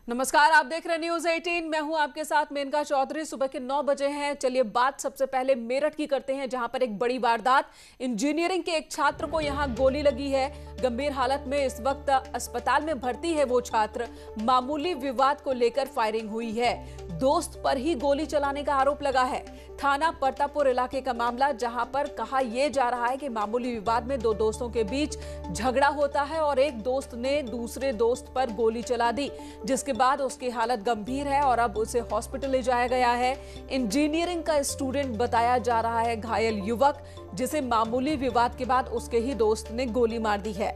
नमस्कार, आप देख रहे हैं न्यूज 18। मैं हूं आपके साथ मेनका चौधरी। सुबह के 9 बजे हैं। चलिए बात सबसे पहले मेरठ की करते हैं, जहां पर एक बड़ी वारदात। इंजीनियरिंग के एक छात्र को यहां गोली लगी है। गंभीर हालत में इस वक्त अस्पताल में भर्ती है वो छात्र। मामूली विवाद को लेकर फायरिंग हुई है। दोस्त पर ही गोली चलाने का आरोप लगा है। थाना परतापुर इलाके का मामला, जहां पर कहा यह जा रहा है कि मामूली विवाद में दो दोस्तों के बीच झगड़ा होता है और एक दोस्त ने दूसरे दोस्त पर गोली चला दी, जिसके बाद उसकी हालत गंभीर है और अब उसे हॉस्पिटल ले जाया गया है। इंजीनियरिंग का स्टूडेंट बताया जा रहा है घायल युवक, जिसे मामूली विवाद के बाद उसके ही दोस्त ने गोली मार दी है।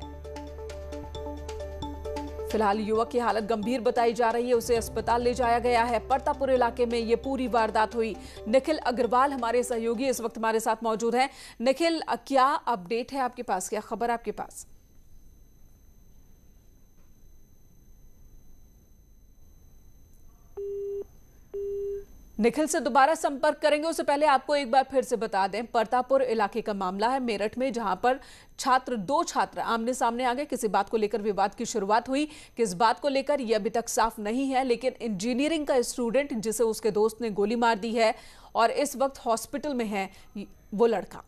फिलहाल युवक की हालत गंभीर बताई जा रही है, उसे अस्पताल ले जाया गया है। परतापुर इलाके में यह पूरी वारदात हुई। निखिल अग्रवाल हमारे सहयोगी इस वक्त हमारे साथ मौजूद हैं। निखिल, क्या अपडेट है आपके पास, क्या खबर आपके पास? निखिल से दोबारा संपर्क करेंगे, उससे पहले आपको एक बार फिर से बता दें, परतापुर इलाके का मामला है मेरठ में, जहां पर दो छात्र आमने सामने आ गए। किसी बात को लेकर विवाद की शुरुआत हुई। किस बात को लेकर यह अभी तक साफ नहीं है, लेकिन इंजीनियरिंग का स्टूडेंट जिसे उसके दोस्त ने गोली मार दी है और इस वक्त हॉस्पिटल में है वो लड़का।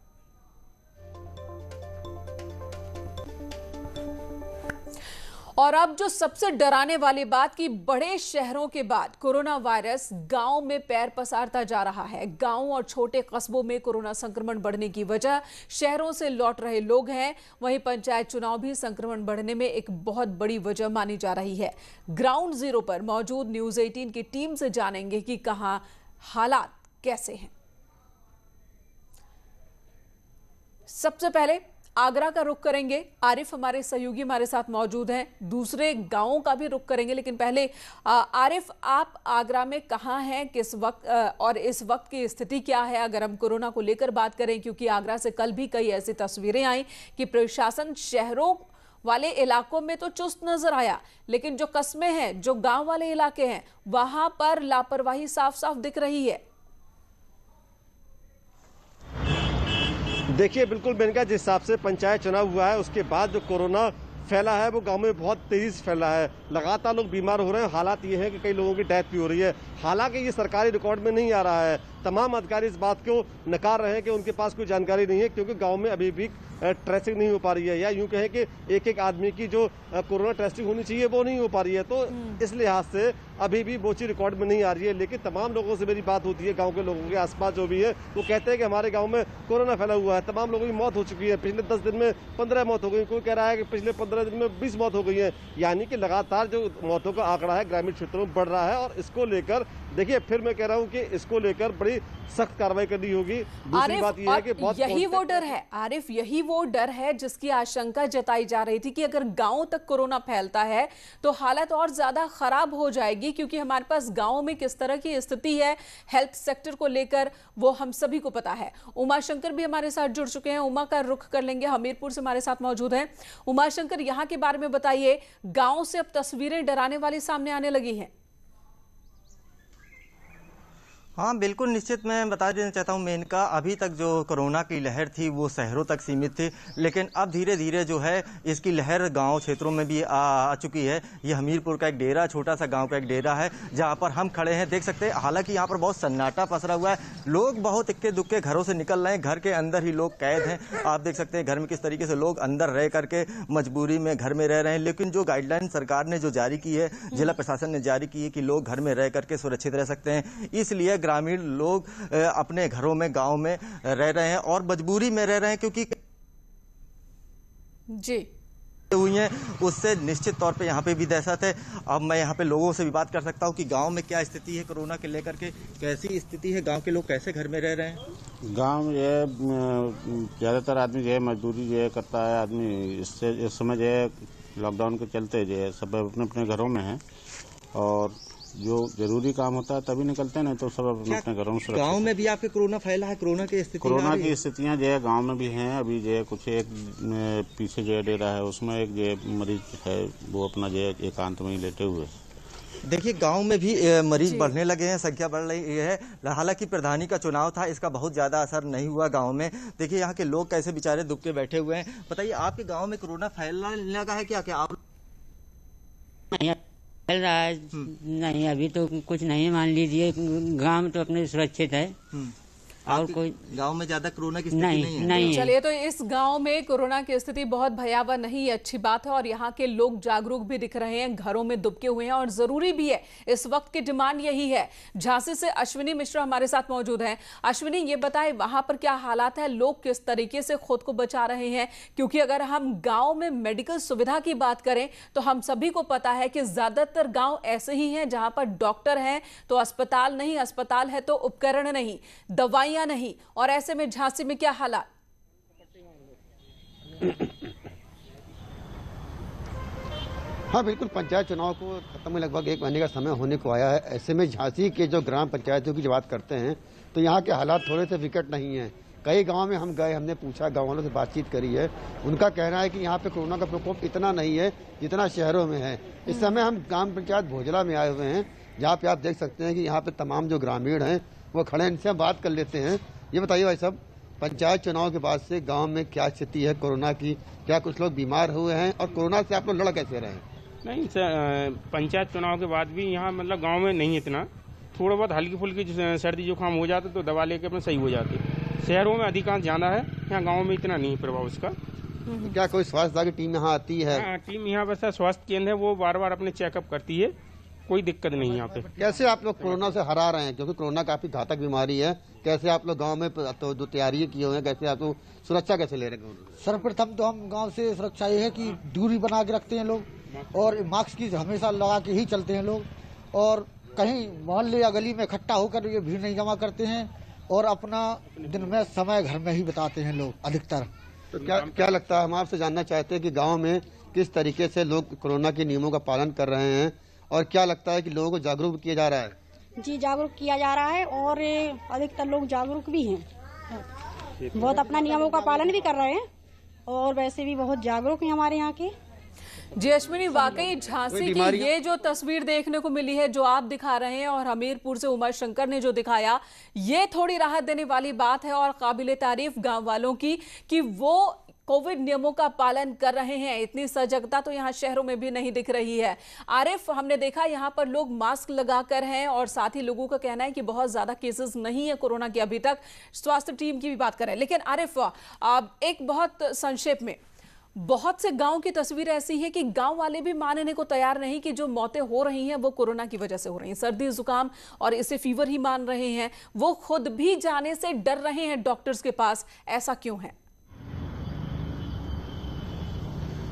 और अब जो सबसे डराने वाली बात कि बड़े शहरों के बाद कोरोना वायरस गांव में पैर पसारता जा रहा है। गांव और छोटे कस्बों में कोरोना संक्रमण बढ़ने की वजह शहरों से लौट रहे लोग हैं। वहीं पंचायत चुनाव भी संक्रमण बढ़ने में एक बहुत बड़ी वजह मानी जा रही है। ग्राउंड जीरो पर मौजूद न्यूज 18 की टीम से जानेंगे कि कहां हालात कैसे हैं। सबसे पहले आगरा का रुख करेंगे। आरिफ हमारे सहयोगी हमारे साथ मौजूद हैं। दूसरे गांवों का भी रुख करेंगे, लेकिन पहले आरिफ, आप आगरा में कहां हैं किस वक्त, और इस वक्त की स्थिति क्या है अगर हम कोरोना को लेकर बात करें? क्योंकि आगरा से कल भी कई ऐसी तस्वीरें आई कि प्रशासन शहरों वाले इलाकों में तो चुस्त नजर आया, लेकिन जो कस्बे हैं, जो गांव वाले इलाके हैं, वहां पर लापरवाही साफ साफ दिख रही है। देखिए, बिल्कुल मेनका, जिस हिसाब से पंचायत चुनाव हुआ है उसके बाद जो कोरोना फैला है वो गांव में बहुत तेजी से फैला है। लगातार लोग बीमार हो रहे हैं। हालात ये है कि कई लोगों की डेथ भी हो रही है। हालांकि ये सरकारी रिकॉर्ड में नहीं आ रहा है। तमाम अधिकारी इस बात को नकार रहे हैं कि उनके पास कोई जानकारी नहीं है, क्योंकि गांव में अभी भी ट्रेसिंग नहीं हो पा रही है, या यूं कहें कि एक एक आदमी की जो कोरोना टेस्टिंग होनी चाहिए वो नहीं हो पा रही है। तो इस लिहाज से अभी भी वो चीज रिकॉर्ड में नहीं आ रही है। लेकिन तमाम लोगों से मेरी बात होती है, गांव के लोगों के आसपास जो भी है, वो कहते हैं कि हमारे गांव में कोरोना फैला हुआ है। तमाम लोगों की मौत हो चुकी है। पिछले 10 दिन में 15 मौत हो गई। कोई कह रहा है कि पिछले 15 दिन में 20 मौत हो गई है। यानी कि लगातार जो मौतों का आंकड़ा है ग्रामीण क्षेत्रों में बढ़ रहा है। और इसको लेकर देखिए, फिर मैं कह रहा हूं कि इसको लेकर बड़ी सख्त कार्रवाई करनी होगी। दूसरी बात यह है कि बहुत यही वो डर है आरिफ, यही वो डर है जिसकी आशंका जताई जा रही थी कि अगर गांव तक कोरोना फैलता है तो हालत और ज्यादा खराब हो जाएगी, क्योंकि हमारे पास गांव में किस तरह की स्थिति है हेल्थ सेक्टर को लेकर वो हम सभी को पता है। उमा शंकर भी हमारे साथ जुड़ चुके हैं। उमा का रुख कर लेंगे, हमीरपुर से हमारे साथ मौजूद हैं। उमा शंकर, यहां के बारे में बताइए। गांव से अब तस्वीरें डराने वाली सामने आने लगी हैं। हाँ बिल्कुल, निश्चित मैं बता देना चाहता हूँ मेनका, अभी तक जो कोरोना की लहर थी वो शहरों तक सीमित थी, लेकिन अब धीरे धीरे जो है इसकी लहर गांव क्षेत्रों में भी आ चुकी है। ये हमीरपुर का एक डेरा, छोटा सा गांव का एक डेरा है जहां पर हम खड़े हैं, देख सकते हैं। हालांकि यहाँ पर बहुत सन्नाटा पसरा हुआ है। लोग बहुत इक्के दुक्के घरों से निकल रहे हैं। घर के अंदर ही लोग कैद हैं। आप देख सकते हैं घर में किस तरीके से लोग अंदर रह करके मजबूरी में घर में रह रहे हैं। लेकिन जो गाइडलाइन सरकार ने जो जारी की है, जिला प्रशासन ने जारी की है कि लोग घर में रह करके सुरक्षित रह सकते हैं, इसलिए ग्रामीण लोग अपने घरों में, गांव में रह रहे हैं और मजबूरी में रह रहे हैं, क्योंकि जी हुई हैं, उससे निश्चित तौर पे यहाँ पे भी दहशत है। अब मैं यहाँ पे लोगों से भी बात कर सकता हूँ कि गांव में क्या स्थिति है कोरोना के लेकर के, कैसी स्थिति है, गांव के लोग कैसे घर में रह रहे हैं। गांव में ज़्यादातर आदमी जो है मजदूरी जो है करता है। आदमी इससे इस समय जो है लॉकडाउन के चलते जो है सब अपने अपने घरों में हैं, और जो जरूरी काम होता है तभी निकलते हैं, नहीं तो सब अपने घरों में। गांव में भी आपके कोरोना फैला है? कोरोना की स्थितियां जो है गांव में भी हैं। अभी जो है कुछ एक पीछे जो है डेरा है उसमें एक जो है मरीज है, वो अपना जो है एकांत में ही लेटे हुए। देखिए, गांव में भी मरीज बढ़ने लगे हैं, संख्या बढ़ रही है। हालांकि प्रधानी का चुनाव था, इसका बहुत ज्यादा असर नहीं हुआ गांव में। देखिए यहाँ के लोग कैसे बेचारे दुख के बैठे हुए हैं। बताइए, आपके गाँव में कोरोना फैलने लगा है क्या? क्या आप चल रहा है। नहीं, अभी तो कुछ नहीं, मान लीजिए गांव तो अपने सुरक्षित है और कोई गांव में ज्यादा कोरोना की स्थिति नहीं नहीं है। चलिए, तो इस गांव में कोरोना की स्थिति बहुत भयावह नहीं है, अच्छी बात है। और यहाँ के लोग जागरूक भी दिख रहे हैं, घरों में दुबके हुए हैं, और जरूरी भी है, इस वक्त की डिमांड यही है। झांसी से अश्विनी मिश्रा हमारे साथ मौजूद हैं। अश्विनी, ये बताएं वहां पर क्या हालात है, लोग किस तरीके से खुद को बचा रहे हैं? क्योंकि अगर हम गाँव में मेडिकल सुविधा की बात करें तो हम सभी को पता है कि ज्यादातर गाँव ऐसे ही हैं जहां पर डॉक्टर हैं तो अस्पताल नहीं, अस्पताल है तो उपकरण नहीं, दवाइयां नहीं। और ऐसे में झांसी में क्या हालात? हाँ बिल्कुल, पंचायत चुनाव को खत्म में लगभग 1 महीने का समय होने को आया है। ऐसे में झांसी के जो ग्राम पंचायतों की बात करते हैं तो यहाँ के हालात थोड़े से विकट नहीं हैं। कई गांव में हम गए, हमने पूछा, गाँव वालों से बातचीत करी है, उनका कहना है कि यहाँ पे कोरोना का प्रकोप इतना नहीं है जितना शहरों में है। इस समय हम ग्राम पंचायत भोजला में आए हुए हैं, जहाँ पे आप देख सकते हैं कि यहाँ पे तमाम जो ग्रामीण हैं वो खड़े हैं, इनसे हम बात कर लेते हैं। ये बताइए भाई साहब, पंचायत चुनाव के बाद से गांव में क्या स्थिति है कोरोना की? क्या कुछ लोग बीमार हुए हैं और कोरोना से आप लोग लड़ कैसे रहे हैं? नहीं सर, पंचायत चुनाव के बाद भी यहाँ मतलब गांव में नहीं इतना, थोड़ा बहुत हल्की फुल्की सर्दी जुकाम हो जाते तो दवा लेके अपने सही हो जाती। शहरों में अधिकांश ज़्यादा है, यहाँ गाँव में इतना नहीं प्रभाव इसका। तो क्या कोई स्वास्थ्य की टीम यहाँ आती है? हाँ, टीम यहाँ बस स्वास्थ्य केंद्र है, वो बार बार अपने चेकअप करती है, कोई दिक्कत नहीं यहाँ पे। कैसे आप लोग कोरोना से हरा रहे हैं, क्योंकि कोरोना काफी घातक बीमारी है? कैसे आप लोग गांव में तो जो तैयारी किए हुए हैं, कैसे आप लोग सुरक्षा कैसे ले रहे हैं? सर्वप्रथम तो हम गांव से सुरक्षा ये है कि दूरी बना के रखते हैं लोग, और मास्क की हमेशा लगा के ही चलते हैं लोग, और कहीं मोहल्ले या गली में इकट्ठा होकर ये भीड़ नहीं जमा करते हैं, और अपना दिन में समय घर में ही बिताते हैं लोग अधिकतर। तो क्या लगता है, हम आपसे जानना चाहते हैं कि गाँव में किस तरीके से लोग कोरोना के नियमों का पालन कर रहे हैं, और क्या लगता है कि लोगों को जागरूक किया जा रहा है? जी, जागरूक किया जा रहा है, और अधिकतर लोग जागरूक भी हैं, बहुत अपना नियमों का पालन भी कर रहे हैं, और वैसे भी बहुत जागरूक हैं हमारे यहाँ के। जी अश्विनी, वाकई झांसी की ये जो तस्वीर देखने को मिली है, जो आप दिखा रहे हैं, और हमीरपुर से उमा शंकर ने जो दिखाया, ये थोड़ी राहत देने वाली बात है और काबिले तारीफ गांव वालों की कि वो कोविड नियमों का पालन कर रहे हैं। इतनी सजगता तो यहाँ शहरों में भी नहीं दिख रही है। आरिफ, हमने देखा यहाँ पर लोग मास्क लगाकर हैं, और साथ ही लोगों का कहना है कि बहुत ज्यादा केसेस नहीं है कोरोना के अभी तक। स्वास्थ्य टीम की भी बात करें, लेकिन आरिफ, एक बहुत संक्षेप में, बहुत से गांव की तस्वीर ऐसी है कि गांव वाले भी मानने को तैयार नहीं कि जो मौतें हो रही हैं वो कोरोना की वजह से हो रही हैं। सर्दी जुकाम और इसे फीवर ही मान रहे हैं, वो खुद भी जाने से डर रहे हैं डॉक्टर्स के पास। ऐसा क्यों है?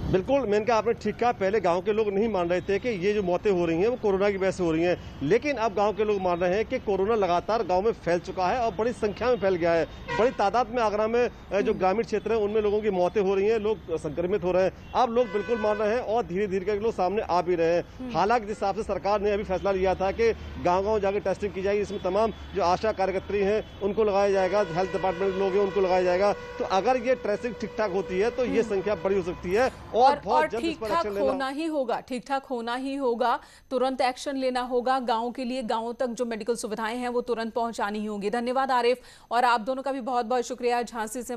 बिल्कुल मेनका आपने ठीक कहा, पहले गांव के लोग नहीं मान रहे थे कि ये जो मौतें हो रही हैं वो कोरोना की वजह से हो रही हैं, लेकिन अब गांव के लोग मान रहे हैं कि कोरोना लगातार गांव में फैल चुका है और बड़ी संख्या में फैल गया है। बड़ी तादाद में आगरा में जो ग्रामीण क्षेत्र है उनमें लोगों की मौतें हो रही हैं, लोग संक्रमित हो रहे हैं। अब लोग बिल्कुल मान रहे हैं और धीरे धीरे करके लोग सामने आ भी रहे हैं। हालांकि जिस हिसाब से सरकार ने अभी फैसला लिया था कि गाँव जाकर टेस्टिंग की जाएगी, इसमें तमाम जो आशा कार्यकर्त्री हैं उनको लगाया जाएगा, हेल्थ डिपार्टमेंट के लोग हैं उनको लगाया जाएगा, तो अगर ये ट्रेसिंग ठीक ठाक होती है तो ये संख्या बड़ी हो सकती है और बहुत जल्द ठीक ठाक होना ही होगा, ठीक ठाक होना ही होगा, तुरंत एक्शन लेना होगा गांव के लिए। गांवों तक जो मेडिकल सुविधाएं हैं वो तुरंत पहुंचानी होंगी। धन्यवाद आरिफ, और आप दोनों का भी बहुत बहुत शुक्रिया झांसी से